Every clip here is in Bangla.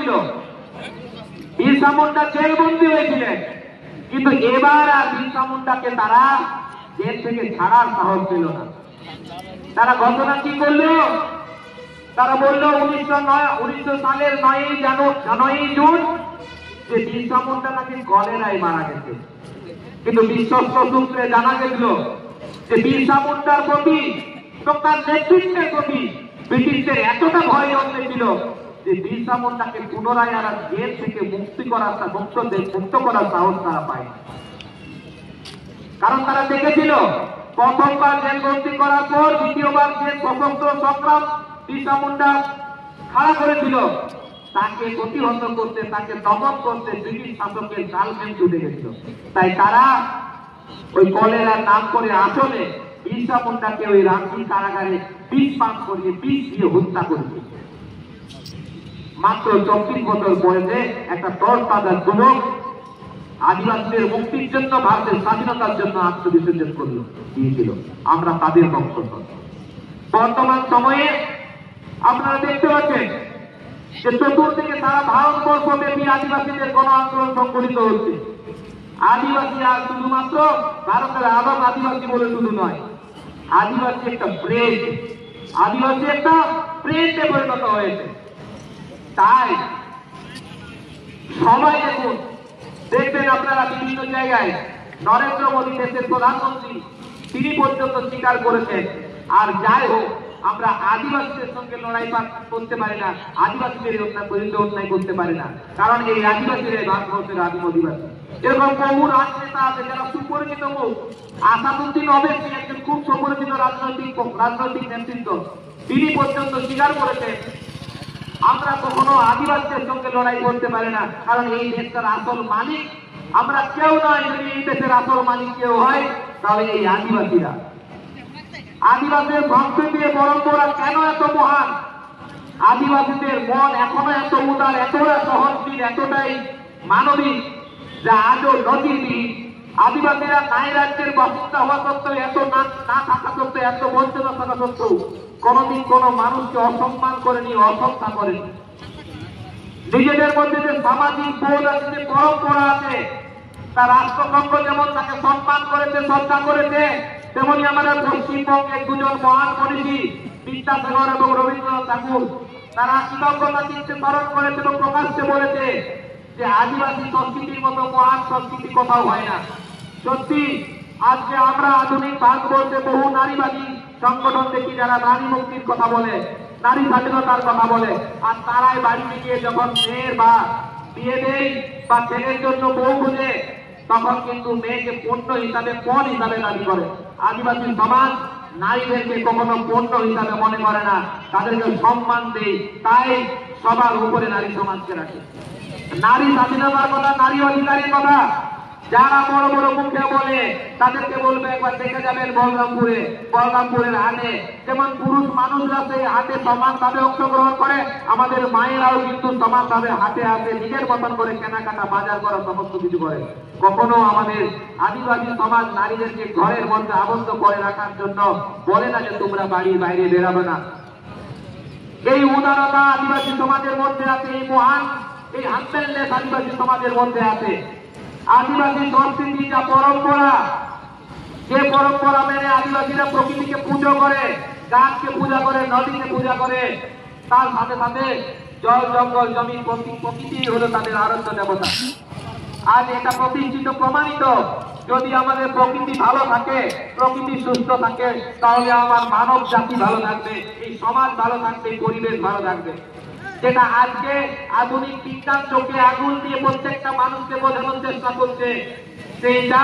ছিল, বিরসা মুন্ডা জেলবন্দি হয়েছিলেন, কিন্তু এবার আর বিরসা মুন্ডাকে তারা জেল থেকে ছাড়ার সাহস পেল না। তারা ঘটনা কি করলো? তারা বললো 1900 সালের 9ই জুন যে বিরসা মুন্ডা নাকি কলেরায় মারা গেছে। কিন্তু বিশ্বস্ত সূত্রে জানা গেছিল যে বিরসা মুন্ডার প্রতি এবং তার নেতৃত্বের প্রতি ব্রিটিশদের এতটা ভয় জন্মেছিল যে বিরসা মুন্ডাকে পুনরায় আর জেল থেকে মুক্ত করার সাহস তারা পায়। কারণ তারা দেখেছিল প্রথমবার জেলবন্দি করার পর দ্বিতীয়বার যে সশস্ত্র সংগ্রাম বিরসা মুন্ডা খাড়া করেছিল, তাকে প্রতিহত করতে, তাকে দমন করতে ব্রিটিশ শাসকের জালমেন জুটে গেছিল। তাই তারা ওই কলেরার নাম করে আসলে বিরসা মুন্ডাকে ওই রাঁচি কারাগারে বিষ পান করিয়ে বিষ দিয়ে হত্যা করেছে। মাত্র 24 বছর বয়সে একটা তরতাজা যুবক আদিবাসীদের মুক্তির জন্য, ভারতের স্বাধীনতার জন্য আত্মবিসর্জন দিয়েছিল। আমরা তাদের বংশধর। বর্তমান সময়ে আপনারা দেখতে পাচ্ছেন যে চতুর্দিকে সারা ভারতবর্ষ ব্যাপী আদিবাসীদের গণ আন্দোলন সংগঠিত হচ্ছে। আদিবাসী আর শুধুমাত্র ভারতের আবাম আদিবাসী বলে শুধু নয়, আদিবাসী একটা ব্রেন্ডে পরিণত হয়েছে। তাই সবাই দেখবেন আপনারা বিভিন্ন জায়গায় নরেন্দ্র মোদী দেশের প্রধানমন্ত্রী, তিনি পর্যন্ত স্বীকার করেছেন। আর যাই হোক, আমরা আদিবাসীদের সঙ্গে লড়াই করতে পারি না, আদিবাসীদের বিরুদ্ধে অন্যায় করতে পারি না, কারণ এই আদিবাসীরা ভারতবর্ষের আদিম অধিবাসী। এরকম বহু রাজনেতা আছে যারা সুপরিচিত মুখ। আসাদুদ্দিন ওবেসি একজন খুব সুপরিচিত রাজনৈতিক নেতৃত্ব, তিনি পর্যন্ত স্বীকার করেছেন আমরা কখনো আদিবাসীদের সঙ্গে লড়াই করতে পারি না, কারণ এই দেশটার আসল মালিক আমরা কেউ নয়। যদি এই দেশের আসল মালিক কেউ হয় তাহলে এই আদিবাসীরা। আদিবাসীদের সংস্কৃতি পরম্পরা কেন এত মহান? আদিবাসীদের মন এখনো এত উদার, এতটা সহনশীল, এতটাই মানবিক, যা আজও নজিরবিহীন। আদিবাসীরা নাই রাজ্যের বাসিন্দা হওয়া সত্ত্বেও, এত না থাকা সত্ত্বেও, এত বঞ্চনা থাকা সত্ত্বেও কোনদিন কোন মানুষকে অসম্মান করেনি, অশ্রদ্ধা করেনি। নিজেদের মধ্যে যে সামাজিক বোধ আছে, যে পরম্পরা আছে, তা রাষ্ট্রসংঘ যেমন তাকে সম্মান করেছে, শ্রদ্ধা করেছে, তেমনি আমাদের পশ্চিমবঙ্গের দুজন মহান মনীষী বিদ্যাসাগর এবং রবীন্দ্রনাথ ঠাকুর, তারা কৃতজ্ঞতা চিত্তে স্মরণ করেছে এবং প্রকাশ্যে বলেছে যে আদিবাসী সংস্কৃতির মতো মহান সংস্কৃতি কোথাও হয় না। সত্যি আজকে আমরা আধুনিক ভারতবর্ষে বহু নারীবাদী সংগঠন দেখি যারা নারী মুক্তির কথা বলে, নারী স্বাধীনতার কথা বলে, আর তারাই বাড়িতে গিয়ে যখন মেয়ের বা বিয়ে দেয় বা ছেলের জন্য বউ খুঁজে, তখন কিন্তু মেয়েকে পণ্য হিসাবে, পণ হিসাবে দাবি করে। আদিবাসী সমাজ নারীদেরকে কখনো পণ্য হিসাবে মনে করে না, তাদেরকে সম্মান দেয়। তাই সবার উপরে নারী সমাজকে রাখে। নারী স্বাধীনতার কথা, নারী অধিকারের কথা যারা বড় বড় মুখে বলে, তাদেরকে বলবে একবার দেখে যাবেন বলরামপুরের হাটে যেমন পুরুষ মানুষরা সেই হাটে সমানভাবে অংশগ্রহণ করে, আমাদের মায়েরাও কিন্তু সমানভাবে হাটে আসে, নিজের মতন করে কেনাকাটা, বাজার করা, সমস্ত কিছু করে। কখনো আমাদের আদিবাসী সমাজ নারীদেরকে ঘরের মধ্যে আবদ্ধ করে রাখার জন্য বলে না যে তোমরা বাড়ির বাইরে বেরাবে না। এই উদারতা আদিবাসী সমাজের মধ্যে আছে, এই মহান, এই হাম্বেলনেস আদিবাসী সমাজের মধ্যে আছে। আদিবাসী সংস্কৃতি যা পরম্পরা, যে পরম্পরা মেনে আদিবাসীরা প্রকৃতিকে পুজো করে, গাছকে পূজা করে, নদীকে পূজা করে, তার সাথে সাথে জল, জঙ্গল, জমি, প্রকৃতি হলো তাদের আরাধ্য দেবতা। আজ এটা প্রতিষ্ঠিত, প্রমাণিত। যদি আমাদের প্রকৃতি ভালো থাকে, প্রকৃতি সুস্থ থাকে, তাহলে আমার মানব জাতি ভালো থাকবে, এই সমাজ ভালো থাকবে, পরিবেশ ভালো থাকবে। যেটা আজকে আধুনিক বিজ্ঞান চোখে আগুন দিয়ে প্রত্যেকটা মানুষকে বোঝানোর চেষ্টা করছে, সেইটা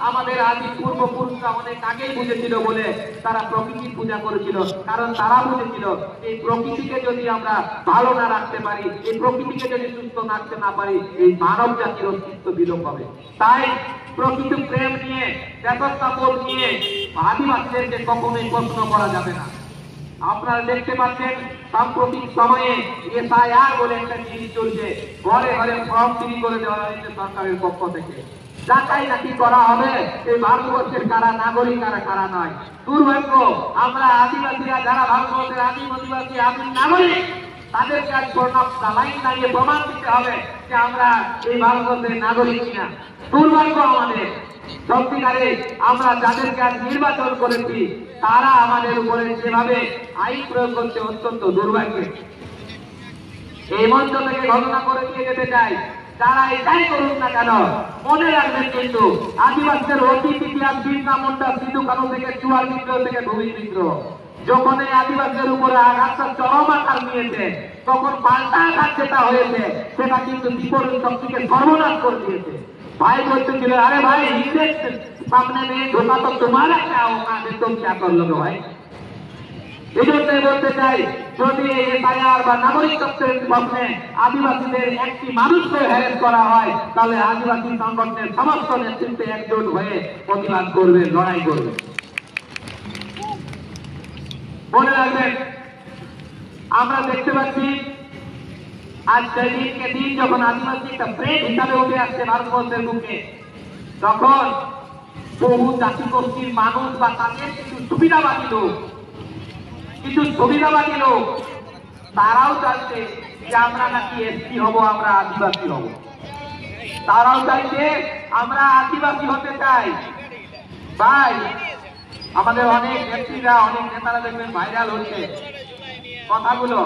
আমাদের আদি পূর্বপুরুষরা অনেক আগেই বুঝেছিল বলে তারা প্রকৃতির পূজা করেছিল। কারণ তারা বুঝেছিল এই প্রকৃতিকে যদি আমরা ভালো না রাখতে পারি, এই প্রকৃতিকে যদি সুস্থ রাখতে না পারি, এই মানব জাতির অস্তিত্ব বিলোপ হবে। তাই প্রকৃতি প্রেম নিয়ে, দেশত্ববোধ নিয়ে আদিবাসীদেরকে কখনোই প্রশ্ন করা যাবে না। আপনারা দেখতে পাচ্ছেন সাম্প্রতিক সময়ে এসআইআর বলে একটা জিনিস চলছে, ঘরে ঘরে ফর্ম তৈরি করে দেওয়া হয়েছে সরকারের পক্ষ থেকে। যাচাই নাকি করা হবে এই ভারতবর্ষের কারা নাগরিক আর কারা নয়। দুর্ভাগ্য, আমরা আদিবাসীরা যারা ভারতবর্ষের আদিম অধিবাসী, আদিম নাগরিক, তাদেরকে আজ লাইন দাঁড়িয়ে প্রমাণ দিতে হবে যে আমরা এই ভারতবর্ষের নাগরিক কিনা। দুর্ভাগ্য আমাদের, সত্যিকারে আমরা যাদেরকে আজ নির্বাচন করেছি তারা আমাদের উপরে যেভাবে আইন প্রয়োগ করছে অত্যন্ত দুর্ভাগ্যের। এই মঞ্চ থেকে ঘোষণা করে দিয়ে যেতে চাই, তারা এটাই করুন না কেন, মনে রাখবেন কিন্তু আদিবাসীদের অতীত ইতিহাস বিরসা মুন্ডা, সিধু কানু থেকে চুয়ার বিদ্রোহ থেকে ভূমি বিদ্রোহ, যখন এই আদিবাসীদের উপরে আঘাতটা চরম আকার নিয়েছে তখন পাল্টা আঘাত যেটা হয়েছে সেটা কিন্তু বিপরীত শক্তিকে সর্বনাশ করে দিয়েছে। ভাই বলতেছিল, আরে ভাই ইংরেজ সামনে নেই ঢোকা তো তোমার একটা ওখানে তুম ক্যা কর লোগে ভাই। এই জন্যই বলতে চাই, যদি এই এসআইআর বা নাগরিকত্বের স্বপ্নে আদিবাসীদের একটি মানুষকে হ্যারেস করা হয় তাহলে আদিবাসী সংগঠনের সমস্ত নেতৃত্বে একজোট হয়ে প্রতিবাদ করবে, লড়াই করবে। মনে রাখবেন, আমরা দেখতে পাচ্ছি আজ দিনকে দিন যখন আদিবাসী একটা ব্রেড হিসাবে উঠে আসছে ভারতবর্ষের বুকে, তখন বহু জাতি গোষ্ঠীর মানুষ বা তাদের কিছু সুবিধাবাদী লোক তারাও চাইছে যে আমরা নাকি এসটি হব, আমরা আদিবাসী হব। তারাও চাইছে আমরা আদিবাসী হতে চাই। ভাই, আমাদের অনেক ব্যক্তিরা, অনেক নেতারা দেখবেন ভাইরাল হচ্ছে কথাগুলো,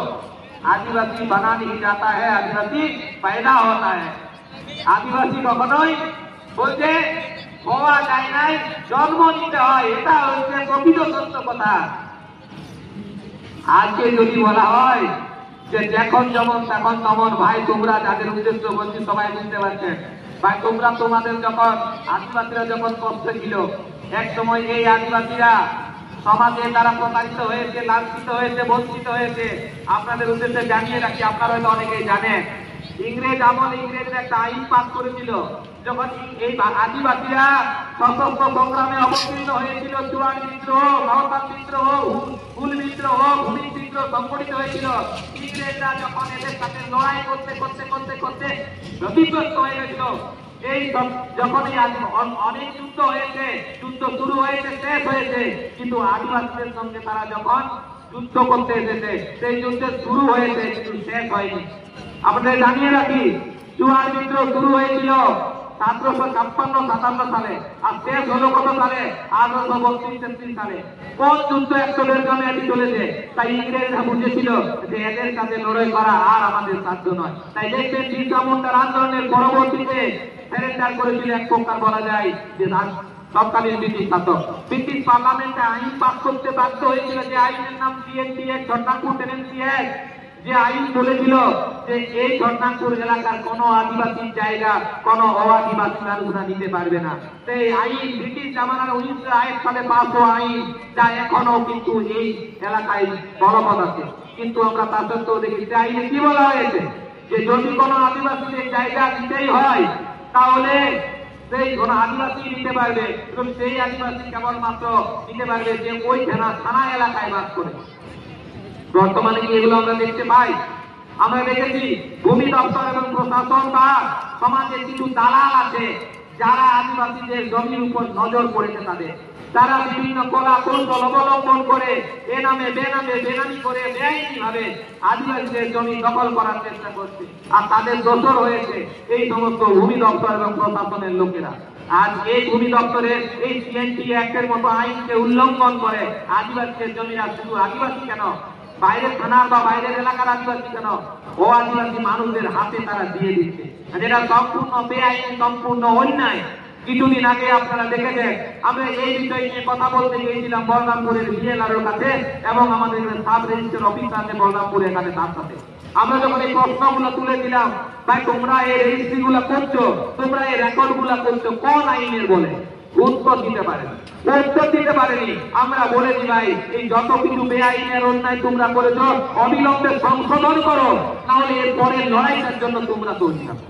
আদিবাসী বানা नहीं जाता है, আদিবাসী पैदा होता है। আদিবাসী কখনোই বলতে হওয়া যায় নাই, জন্ম নিতে হয়। এটা হচ্ছে প্রকৃত সত্য কথা। আজকে যদি বলা হয় যে যখন যেমন তখন তেমন, ভাই তোমরা যাদের উদ্দেশ্য বলছি সবাই বুঝতে পারছেন। ভাই তোমরা তোমাদের যখন আদিবাসীরা যখন কষ্ট ছিল, এক সময় এই আদিবাসীরা সমাজে তারা প্রতারিত হয়েছে, লাঞ্ছিত হয়েছে, বঞ্চিত হয়েছে। আপনাদের উদ্দেশ্যে জানিয়ে রাখি, আপনারা হয়তো অনেকেই জানেন, ইংরেজ আমলে ইংরেজরা একটা আইন পাস করেছিল। যখন এই আদিবাসীরা সশস্ত্র সংগ্রামে অবতীর্ণ হয়েছিল, চুয়ার বিদ্রোহ, নওতার বিদ্রোহ, হুল বিদ্রোহ, ভূমি বিদ্রোহ সংগঠিত হয়েছিল, ইংরেজরা যখন এদের সাথে লড়াই করতে করতে করতে করতে ক্ষতিগ্রস্ত হয়ে গেছিল, এই যখন অনেক যুদ্ধ হয়েছে, যুদ্ধ শুরু হয়েছে, শেষ হয়েছে, কিন্তু আদিবাসীদের সঙ্গে তারা যখন যুদ্ধ করতে এসেছে সেই যুদ্ধে শুরু হয়েছে কিন্তু শেষ হয়নি। আপনাদের জানিয়ে রাখি, চুয়ার বিদ্রোহ শুরু হয়েছিল 1756-57 সালে, আর শেষ হলো কত সালে? 1832-33 সালে। কোন যুদ্ধ 100 গ্রামে এটি চলেছে। তাই ইংরেজরা বুঝেছিল যে এদের সাথে লড়াই করা আর আমাদের সাধ্য নয়। তাই দেখবেন বিরসা মুন্ডার আন্দোলনের পরবর্তীতে সারেন্ডার করেছিল, এক প্রকার বলা যায় যে তৎকালীন ব্রিটিশ শাসক। ব্রিটিশ পার্লামেন্টে আইন পাস করতে বাধ্য হয়েছিল, যে আইনের নাম TNT অ্যাক্ট, ঝর্ণাকুর টেনেন্সি অ্যাক্ট, যে আইন বলেছিল যে এই ঝর্ণাকুর এলাকার কোন আদিবাসীর জায়গা কোন অআদিবাসী মানুষরা নিতে পারবে না। সেই আইন ব্রিটিশ জামানার 1901 সালে পাস হওয়া আইন, যা এখনো কিন্তু এই এলাকায় বলবৎ আছে। কিন্তু আমরা তা সত্ত্বেও দেখি যে আইনে কি বলা হয়েছে, যে যদি কোনো আদিবাসীদের জায়গা নিতেই হয় তাহলে সেই কোন আদিবাসী নিতে পারবে, এবং সেই আদিবাসী কেবলমাত্র নিতে পারবে যে ওই থানা এলাকায় বাস করে। বর্তমানে কি এগুলো আমরা দেখতে পাই? আমরা দেখেছি ভূমি দপ্তর এবং প্রশাসন বা সমাজে কিছু দালাল আছে যারা আদিবাসীদের জমির উপর নজর পড়েছে তাদের, তারা বিভিন্ন কলা কৌশল অবলম্বন করে এ নামে বেনামি করে বেআইনি ভাবে আদিবাসীদের জমি দখল করার চেষ্টা করছে। আর তাদের দোষর হয়েছে এই সমস্ত ভূমি দপ্তর এবং প্রশাসনের লোকেরা। আজ এই ভূমি দপ্তরের এই TNT অ্যাক্টের মতো আইনকে উল্লঙ্ঘন করে আদিবাসীদের জমিরা, শুধু আদিবাসী কেন, বাইরের থানার বা বাইরের এলাকার আদিবাসী কেন, ও আদিবাসী মানুষদের হাতে তারা দিয়ে দিচ্ছে, যেটা সম্পূর্ণ বেআইনি, সম্পূর্ণ অন্যায়। কিছুদিন আগে আপনারা দেখেছেন, আমরা এই বিষয় নিয়ে কথা বলতে গিয়েছিলাম বলরামপুরের VLR কাছে এবং আমাদের সাব রেজিস্ট্রার অফিস আছে বলরামপুরের কাছে, তার সাথে আমরা যখন এই প্রশ্নগুলো তুলে দিলাম, ভাই তোমরা এই রেজিস্ট্রি গুলা করছো, তোমরা এই রেকর্ড গুলা করছো কোন আইনের বলে, উত্তর দিতে পারেনি। আমরা বলেছি ভাই এই যত কিছু বেআইনের অন্যায় তোমরা করেছো অবিলম্বে সংশোধন করো, নাহলে এর পরের লড়াইটার জন্য তোমরা তৈরি থাকো।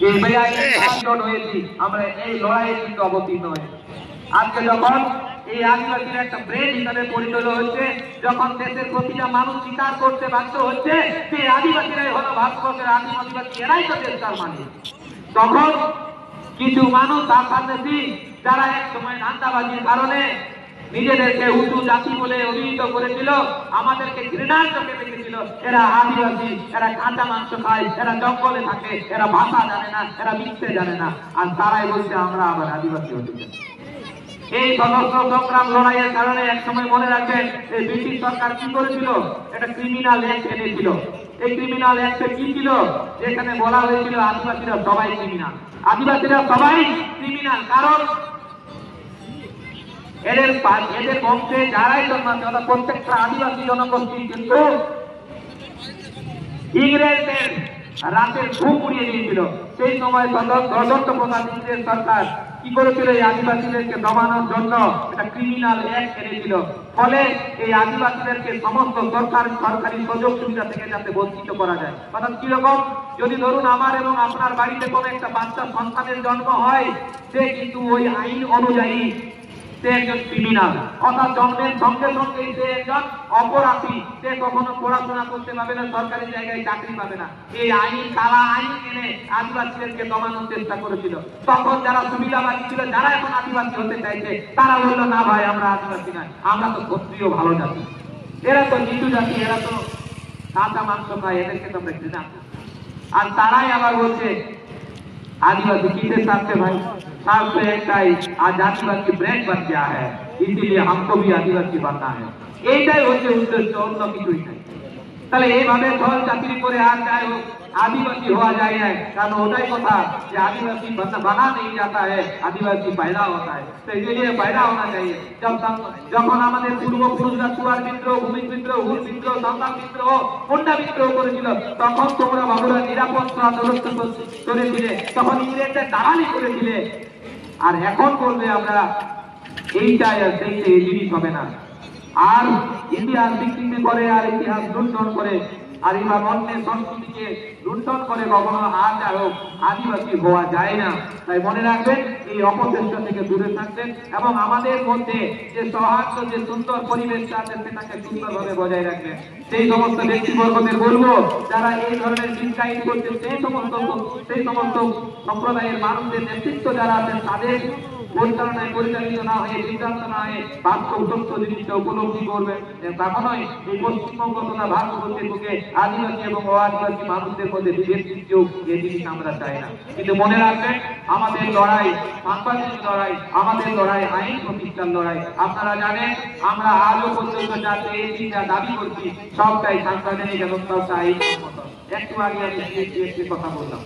এই বেআইনের আন্দোলন হয়েছি আমরা, এই লড়াইয়ে কিন্তু অবতীর্ণ হয়েছি। আজকে যখন এই আদিবাসীর একটা ব্রেন হিসাবে পরিচয় হচ্ছে, যখন দেশের প্রতিটা মানুষ স্বীকার করতে বাধ্য হচ্ছে যে আদিবাসীরাই হলো ভারতবর্ষের আদিবাসী, এরাই তো দেশটার মালিক, তখন কিছু মানুষ আসামি যারা এক সময় ধান্দাবাজির কারণে নিজেদেরকে উঁচু জাতি বলে অভিহিত করেছিল, আমাদেরকে ঘৃণার চোখে দেখেছিল, ছিল এরা আদিবাসী, এরা কাঁচা মাংস খায়, এরা জঙ্গলে থাকে, এরা ভাষা জানে না, এরা মিথ্যে জানে না, আর তারাই বলছে আমরা আবার আদিবাসী হতে চাই। এই সশস্ত্র সংগ্রাম লড়াইয়ের কারণে এক সময় মনে রাখবেন এই ব্রিটিশ সরকার কি করেছিল, এটা ক্রিমিনাল অ্যাক্ট এনেছিল। এই ক্রিমিনাল অ্যাক্টে কি ছিল, যেখানে বলা হয়েছিল আদিবাসীরা সবাই ক্রিমিনাল, আদিবাসীরা সবাই ক্রিমিনাল, কারণ এদের বংশে যারাই জন্মাচ্ছে অর্থাৎ প্রত্যেকটা আদিবাসী জনগোষ্ঠী কিন্তু ইংরেজদের রাতের ঘুম উড়িয়ে দিয়েছিল। সেই সময় দত্ত প্রসাদ ইংরেজ সরকার কি করেছিল, এই আদিবাসীদেরকে দমানোর জন্য একটা ক্রিমিনাল অ্যাক্ট এনেছিল। ফলে এই আদিবাসীদেরকে সমস্ত সরকারি সুযোগ সুবিধা থেকে যাতে বঞ্চিত করা যায়। অর্থাৎ কিরকম, যদি ধরুন আমার এবং আপনার বাড়িতে কোনো একটা বাচ্চা সন্তানের জন্ম হয়, সে কিন্তু ওই আইন অনুযায়ী সে একজন ক্রিমিনাল, অর্থাৎ জন্মের সঙ্গে সঙ্গে সে একজন অপরাধী, সে কখনো পড়াশোনা করতে পারবে না, সরকারি জায়গায় চাকরি পাবে না। এই আইন কালা আইন এনে আদিবাসীদেরকে দমানোর চেষ্টা করেছিল। তখন যারা সুবিধাবাদী ছিল, যারা এখন আদিবাসী হতে চাইছে, তারা বলল না ভাই আমরা আদিবাসী নয়, আমরা তো ক্ষত্রিয় ভালো জাতি, এরা তো নিচু জাতি, এরা তো কাঁচা মাংস খায়, এদেরকে তো আমরা ঘৃণা। আর তারাই আবার বলছে आदिवासी किसे साथ से भाई, साथ से एक आज आदिवासी ब्रेक बन गया है, इसीलिए हमको भी आदिवासी बनना है। এইটাই হচ্ছে উদ্দেশ্য, অন্য কিছুই নাই। তাহলে এইভাবে ছল চাকরি করে আর যাই হোক आदिवासी হওয়া যায় না, কারণ ওটাই কথা যে आदिवासी बना नहीं जाता है, आदिवासी पैदा होता है। तो इसलिए पैदा होना चाहिए। যখন আমাদের পূর্বপুরুষরা চুয়ার বিদ্রোহ, ভূমিক বিদ্রোহ, হুল বিদ্রোহ, সাঁওতাল বিদ্রোহ, মুন্ডা বিদ্রোহ করেছিল, তখন তোমরা বাবুরা নিরাপদ করেছিলে, তখন ইংরেজদের দালালি করেছিলে। আর এখন বলবে আমরা এইটাই আর সেইটাই, এই জিনিস হবে না। আর ইতিহাস বিকৃতি করে, আর ইতিহাস লুণ্ঠন করে, আর এবার অন্যের সংস্কৃতিকে লুণ্ঠন করে কখনো আর যাই হোক আদিবাসী হওয়া যায় না। তাই মনে রাখবেন, এই অপচেষ্টা থেকে দূরে থাকবেন এবং আমাদের মধ্যে যে সৌহার্দ্য, যে সুন্দর পরিবেশটা আছে সেটাকে সুন্দরভাবে বজায় রাখবেন। সেই সমস্ত ব্যক্তিবর্গদের বলবো যারা এই ধরনের চিন্তায়িত করছে, সেই সমস্ত সম্প্রদায়ের মানুষদের নেতৃত্ব যারা আছেন, তাদের পরিচালনায় পরিচালিত না হয়ে, সিদ্ধান্ত না হয়ে বাস্তব সত্য জিনিসটা উপলব্ধি করবেন। কখনোই এই পশ্চিমবঙ্গ তথা ভারতবর্ষের বুকে আদিবাসী এবং অআদিবাসী মানুষদের মধ্যে বিভেদ সৃষ্টি হোক, এই জিনিস আমরা চাই না। কিন্তু মনে রাখবেন, আমাদের লড়াই সাংবাদিক লড়াই, আমাদের লড়াই আইন প্রতিষ্ঠার লড়াই। আপনারা জানেন আমরা আজও পর্যন্ত যা পেয়েছি, যা দাবি করছি, সবটাই সাংবিধানিক এবং সবটা আইন। একটু আগে আমি কথা বললাম।